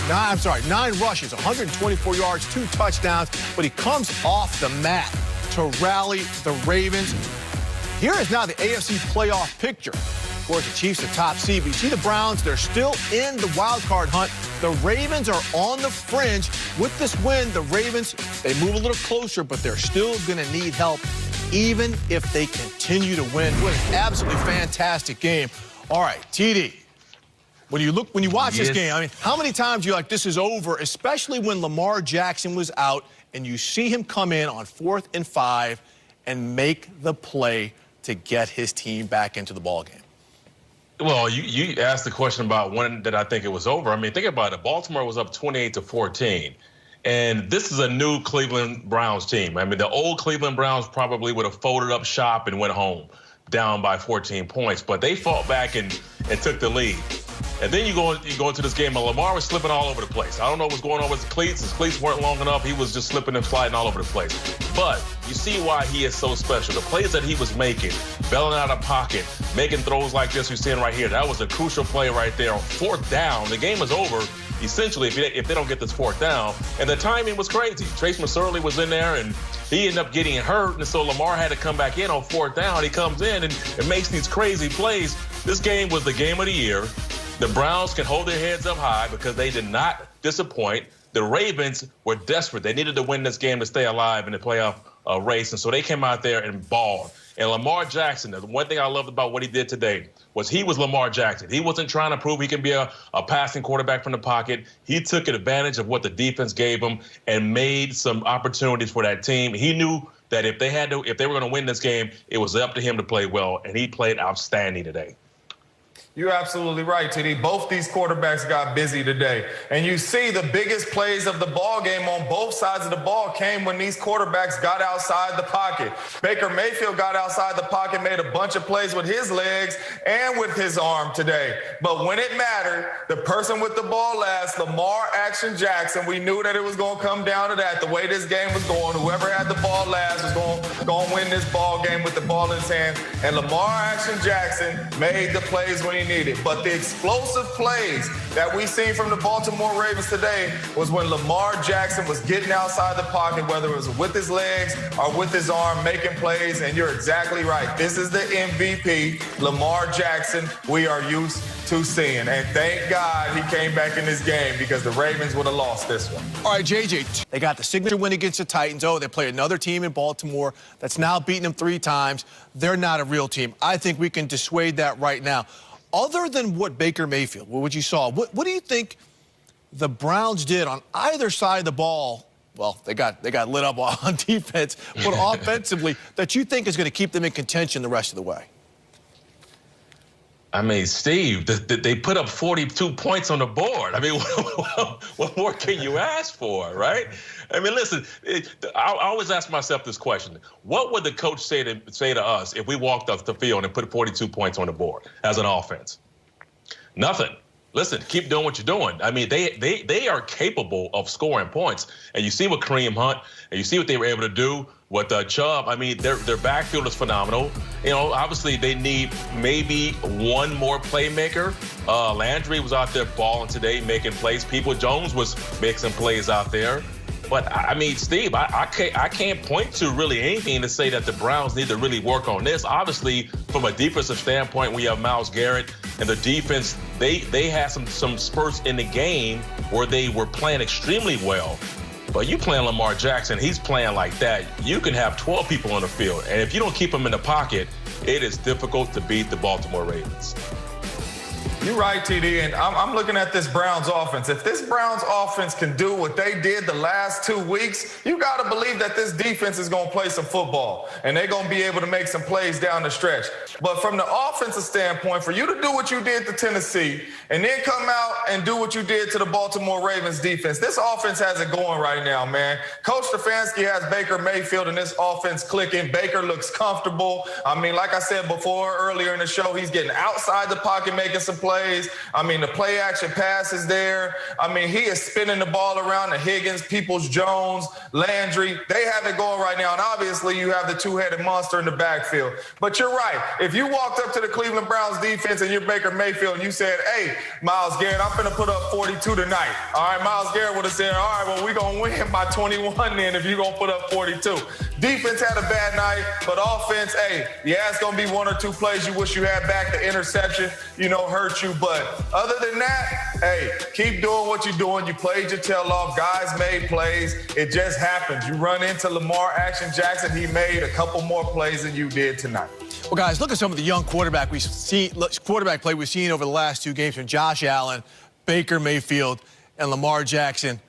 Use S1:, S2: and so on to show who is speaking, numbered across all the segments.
S1: 9 rushes, 124 yards, 2 touchdowns, but he comes off the mat to rally the Ravens. Here is now the AFC playoff picture. Of course, the Chiefs are top seed, but you see the Browns, they're still in the wild card hunt. The Ravens are on the fringe. With this win, the Ravens, they move a little closer, but they're still going to need help, even if they continue to win. What an absolutely fantastic game. All right, TD. When you watch this game, I mean, how many times you're like, this is over, especially when Lamar Jackson was out and you see him come in on 4th and 5 and make the play to get his team back into the ballgame?
S2: Well, you asked the question about when did I think it was over. I mean, think about it. Baltimore was up 28-14. And this is a new Cleveland Browns team. I mean, the old Cleveland Browns probably would have folded up shop and went home down by 14 points. But they fought back and took the lead. And then you go into this game, and Lamar was slipping all over the place. I don't know what's going on with his cleats. His cleats weren't long enough. He was just slipping and sliding all over the place. But you see why he is so special. The plays that he was making, bailing out of pocket, making throws like this you're seeing right here, that was a crucial play right there. 4th down, the game is over, essentially, if they don't get this 4th down. And the timing was crazy. Trace McSorley was in there, and he ended up getting hurt, and so Lamar had to come back in on 4th down. He comes in and makes these crazy plays. This game was the game of the year. The Browns can hold their heads up high because they did not disappoint. The Ravens were desperate. They needed to win this game to stay alive in the playoff race, and so they came out there and balled. And Lamar Jackson, the one thing I loved about what he did today was he was Lamar Jackson. He wasn't trying to prove he can be a passing quarterback from the pocket. He took advantage of what the defense gave him and made some opportunities for that team. He knew that if they were going to win this game, it was up to him to play well, and he played outstanding today.
S3: You're absolutely right, TD. Both these quarterbacks got busy today. And you see the biggest plays of the ball game on both sides of the ball came when these quarterbacks got outside the pocket. Baker Mayfield got outside the pocket, made a bunch of plays with his legs and with his arm today. But when it mattered, the person with the ball last, Lamar Action Jackson, we knew that it was going to come down to that. The way this game was going, whoever had the ball last was going to win this ball game with the ball in his hand. And Lamar Action Jackson made the plays when he needed. But the explosive plays that we seen from the Baltimore Ravens today was when Lamar Jackson was getting outside the pocket, whether it was with his legs or with his arm, making plays. And you're exactly right. This is the MVP, Lamar Jackson, we are used to seeing. And thank God he came back in this game because the Ravens would have lost this one.
S1: All right, JJ, they got the signature win against the Titans. Oh, they play another team in Baltimore that's now beaten them 3 times. They're not a real team. I think we can dissuade that right now. Other than what Baker Mayfield, what you saw, what do you think the Browns did on either side of the ball? Well, they got lit up on defense, but offensively, that you think is going to keep them in contention the rest of the way?
S2: I mean, Steve, they put up 42 points on the board. I mean, what more can you ask for, right? I mean, listen, I always ask myself this question. What would the coach say to us if we walked off the field and put 42 points on the board as an offense? Nothing. Listen, keep doing what you're doing. I mean, they are capable of scoring points. And you see what Kareem Hunt, and you see what they were able to do with Chubb. I mean, their backfield is phenomenal. You know, obviously they need maybe one more playmaker. Landry was out there balling today, making plays. People-Jones was making some plays out there. But, I mean, Steve, I can't point to really anything to say that the Browns need to really work on this. Obviously, from a defensive standpoint, we have Myles Garrett, and the defense, they had some spurts in the game where they were playing extremely well. But you playing Lamar Jackson, he's playing like that. You can have 12 people on the field, and if you don't keep him in the pocket, it is difficult to beat the Baltimore Ravens.
S3: You're right, TD, and I'm looking at this Browns offense. If this Browns offense can do what they did the last 2 weeks, you got to believe that this defense is going to play some football, and they're going to be able to make some plays down the stretch. But from the offensive standpoint, for you to do what you did to Tennessee and then come out and do what you did to the Baltimore Ravens defense, this offense has it going right now, man. Coach Stefanski has Baker Mayfield and this offense clicking. Baker looks comfortable. I mean, like I said before earlier in the show, he's getting outside the pocket, making some plays. plays. I mean, the play action pass is there. I mean, he is spinning the ball around to Higgins, Peoples-Jones, Landry. They have it going right now. And obviously, you have the two-headed monster in the backfield. But you're right. If you walked up to the Cleveland Browns defense and you're Baker Mayfield and you said, hey, Myles Garrett, I'm going to put up 42 tonight. All right, Myles Garrett would have said, all right, well, we're going to win by 21 then if you're going to put up 42. Defense had a bad night, but offense, hey, yeah, it's going to be one or two plays you wish you had back. The interception, hurt you. But other than that, hey, keep doing what you're doing. You played your tail off. Guys made plays. It just happens. You run into Lamar Action Jackson. He made a couple more plays than you did tonight.
S1: Well, guys, look at some of the young quarterback play we've seen over the last two games from Josh Allen, Baker Mayfield, and Lamar Jackson.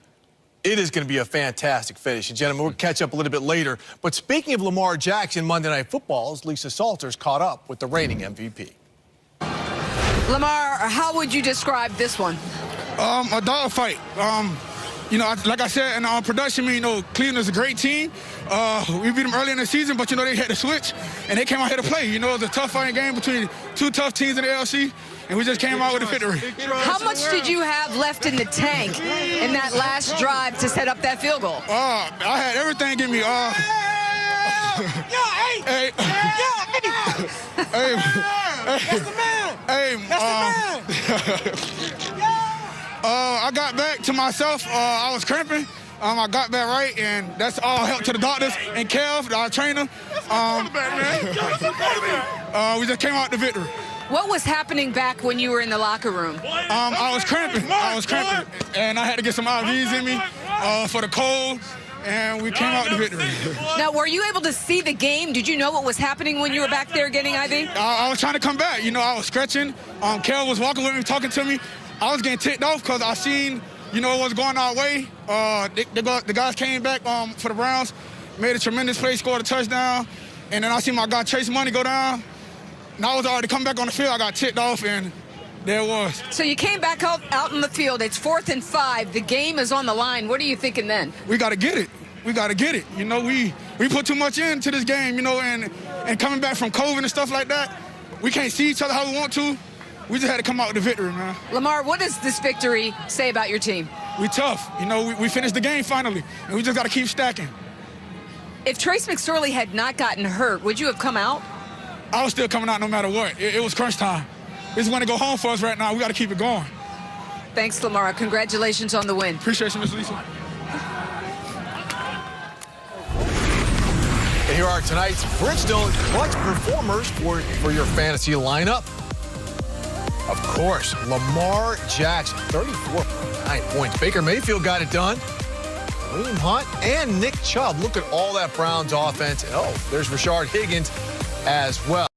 S1: It is going to be a fantastic finish. And, gentlemen, we'll catch up a little bit later. But speaking of Lamar Jackson, Monday Night Football's Lisa Salters caught up with the reigning MVP.
S4: Lamar, how would you describe this one?
S5: A dogfight. Like I said in production, Cleveland is a great team. We beat them early in the season, but, they had to switch, and they came out here to play. It was a tough fighting game between two tough teams in the AFC, and we just came out with a victory.
S4: How much did you have left in the tank in that last drive to set up that field goal?
S5: I had everything in me. I got back to myself. I was cramping. I got back right, and that's all help to the doctors and Kev, our trainer. We just came out the victory.
S4: What was happening back when you were in the locker room?
S5: I was cramping. And I had to get some IVs in me for the cold, and we came out the victory.
S4: Now, were you able to see the game? Did you know what was happening when you were back there getting IV?
S5: I was trying to come back. I was stretching. Kev was walking with me, talking to me. I was getting ticked off because I seen, what was going our way. The guys came back for the Browns, made a tremendous play, scored a touchdown, and then I seen my guy Chase Money go down. And I was already coming back on the field. I got ticked off, and there it was.
S4: So you came back out in the field. It's 4th and 5. The game is on the line. What are you thinking then?
S5: We got to get it. We got to get it. We put too much into this game, and coming back from COVID and stuff like that, we can't see each other how we want to. We just had to come out with the victory, man.
S4: Lamar, what does this victory say about your team?
S5: We tough. We finished the game finally, and we just got to keep stacking.
S4: If Trace McSorley had not gotten hurt, would you have come out?
S5: I was still coming out no matter what. It was crunch time. It's going to go home for us right now. We got to keep it going.
S4: Thanks, Lamar. Congratulations on the win.
S5: Appreciate you, Miss Lisa.
S1: And here are tonight's Bridgestone clutch performers for your fantasy lineup. Of course, Lamar Jackson, 34.9 points. Baker Mayfield got it done. Kareem Hunt and Nick Chubb. Look at all that Browns offense. And, there's Rashard Higgins as well.